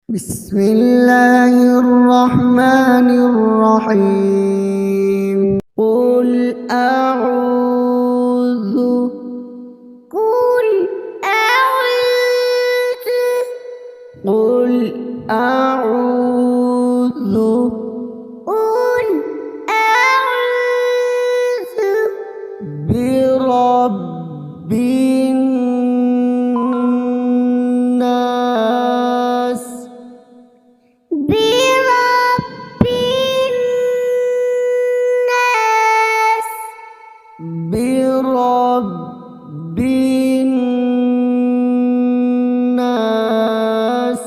بسم الله الرحمن الرحيم قل أعوذ قل أعوذ قل أعوذ قل أعوذ برب الناس برب الناس برب الناس